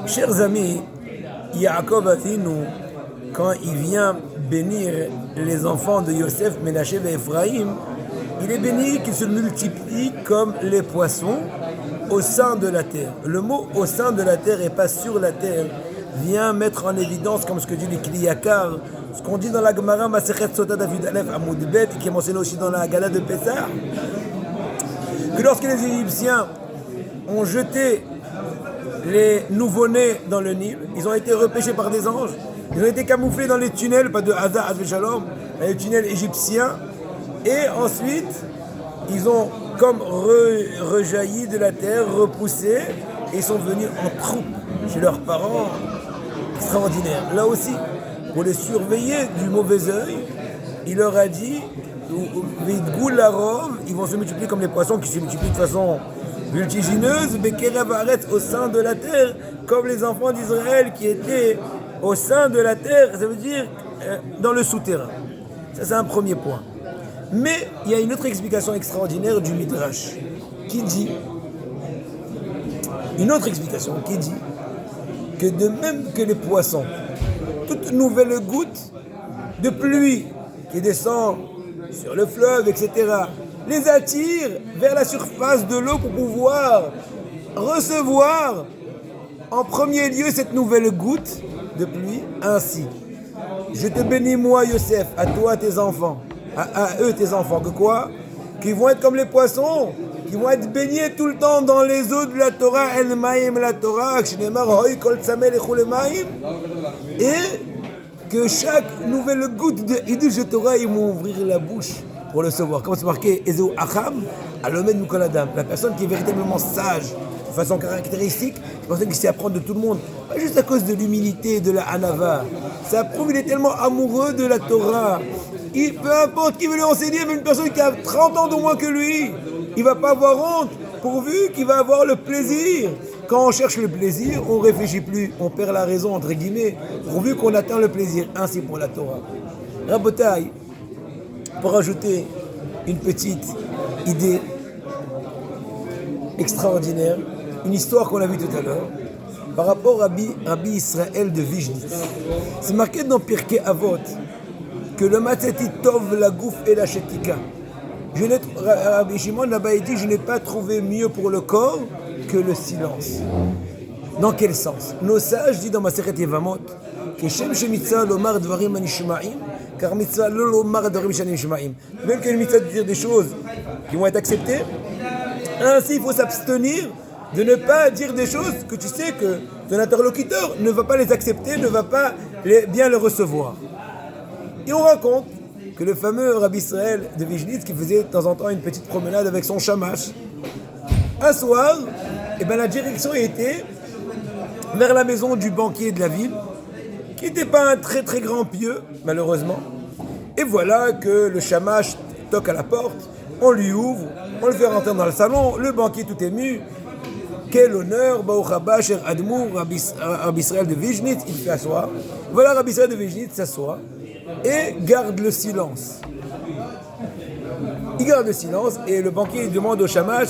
Chers amis, Yaakov Avinu, quand il vient bénir les enfants de Yosef, Ménaché et Ephraïm, il est béni qu'ils se multiplient comme les poissons au sein de la terre. Le mot au sein de la terre et pas sur la terre vient mettre en évidence, comme ce que dit le Kliyakar, ce qu'on dit dans la Gemara Masechet Sota David Aleph Amoud Bet, qui est mentionné aussi dans la Haggadah de Pessah, que lorsque les Égyptiens ont jeté les nouveau-nés dans le Nil, ils ont été repêchés par des anges, ils ont été camouflés dans les tunnels, pas de Hazar Shalom, dans les tunnels égyptiens, et ensuite ils ont comme rejailli de la terre, repoussé, et ils sont venus en troupe chez leurs parents. Extraordinaire. Là aussi, pour les surveiller du mauvais œil, il leur a dit ils vont se multiplier comme les poissons qui se multiplient de façon multigineuse, au sein de la terre, comme les enfants d'Israël qui étaient au sein de la terre, ça veut dire dans le souterrain. Ça, c'est un premier point. Mais il y a une autre explication extraordinaire du Midrash qui dit, une autre explication qui dit que de même que les poissons, toute nouvelle goutte de pluie qui descend sur le fleuve, etc., les attire vers la surface de l'eau pour pouvoir recevoir en premier lieu cette nouvelle goutte de pluie. Ainsi, je te bénis moi, Yosef, à toi, tes enfants, à eux, tes enfants, que quoi? Qui vont être comme les poissons, qui vont être baignés tout le temps dans les eaux de la Torah, El Maïm, la Torah, et que chaque nouvelle goutte de Hidush Torah, ils vont ouvrir la bouche pour le savoir. Comme c'est marqué, Ezeu Acham, Alomed Mukoladam, la personne qui est véritablement sage, de façon caractéristique, la personne qui sait apprendre de tout le monde, pas juste à cause de l'humilité, de la Hanava. Ça prouve qu'il est tellement amoureux de la Torah. Peu importe qui veut lui enseigner, même une personne qui a 30 ans de moins que lui, il ne va pas avoir honte, pourvu qu'il va avoir le plaisir. Quand on cherche le plaisir, on ne réfléchit plus, on perd la raison, entre guillemets, pourvu qu'on atteint le plaisir. Ainsi pour la Torah. Rabotai, pour ajouter une petite idée extraordinaire, une histoire qu'on a vue tout à l'heure, par rapport à Rabbi Israël de Vijnitz. C'est marqué dans Pirkei Avot que le matzeti tov, la gouf et la shetika. Rabbi Shimon là-bas dit, je n'ai pas trouvé mieux pour le corps que le silence. Dans quel sens? Nos sages disent dans Masechet Yevamot que Shem Shemitzah lomar dvarim anishmaim, car mitzvah lo lomar dvarim shanishmaim. Même qu'il y a une mitzvah de dire des choses qui vont être acceptées, ainsi il faut s'abstenir de ne pas dire des choses que tu sais que ton interlocuteur ne va pas les accepter, ne va pas bien les recevoir. Et on raconte que le fameux Rabbi Israël de Vijnitz, qui faisait de temps en temps une petite promenade avec son shamash, un soir, la direction était vers la maison du banquier de la ville, qui n'était pas un très très grand pieux, malheureusement. Et voilà que le shamash toque à la porte, on lui ouvre, on le fait rentrer dans le salon, le banquier tout ému. Quel honneur, Baruch haba cher Admour, Rabbi Israël de Vijnitz, il fait asseoir. Voilà, Rabbi Israël de Vijnitz s'assoit et garde le silence. Il garde le silence et le banquier demande au shamash,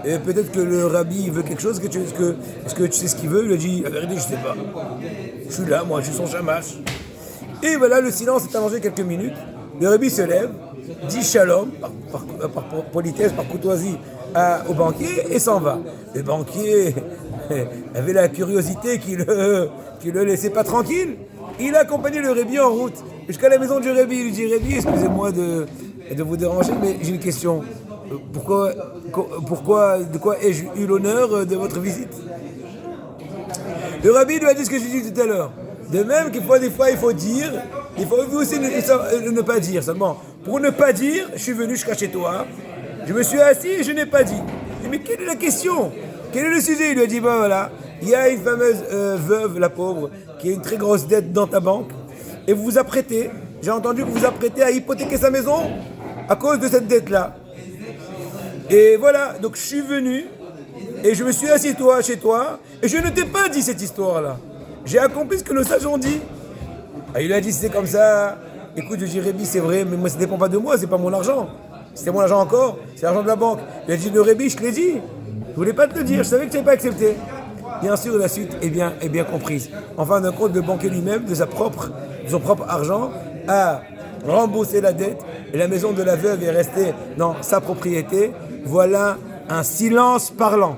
peut-être que le rabbi veut quelque chose, est-ce que tu sais ce qu'il veut? Il lui dit, la vérité, je ne sais pas. Je suis là, moi, je suis son shamash. Et voilà, le silence est allongé quelques minutes. Le rabbi se lève, dit shalom, par politesse, par courtoisie, au banquier et s'en va. Le banquier avait la curiosité qui le laissait pas tranquille. Il a accompagné le rabbi en route jusqu'à la maison du rabbi. Il lui dit, rabbi, excusez-moi de vous déranger, mais j'ai une question. De quoi ai-je eu l'honneur de votre visite? Le rabbi lui a dit ce que j'ai dit tout à l'heure. De même qu'il faut des fois, il faut dire, il faut aussi ne pas dire seulement. Pour ne pas dire, je suis venu jusqu'à chez toi, je me suis assis et je n'ai pas dit. Je dis, mais quelle est la question? Quel est le sujet? Il lui a dit, voilà, il y a une fameuse veuve, la pauvre, qui a une très grosse dette dans ta banque, et vous vous apprêtez, j'ai entendu que vous vous apprêtez à hypothéquer sa maison à cause de cette dette-là. Et voilà, donc je suis venu, et je me suis assis chez toi, et je ne t'ai pas dit cette histoire-là. J'ai accompli ce que nos sages ont dit. Ah, il a dit, c'est comme ça, écoute, je dis, Rébi, c'est vrai, mais moi, ça ne dépend pas de moi, c'est pas mon argent. C'était mon argent encore, c'est l'argent de la banque. Il a dit, le Rébi, je te l'ai dit. Je voulais pas te le dire, je savais que tu n'avais pas accepté. Bien sûr, la suite est bien comprise. En fin de compte, le banquier lui-même, de son propre argent, a remboursé la dette et la maison de la veuve est restée dans sa propriété. Voilà un silence parlant.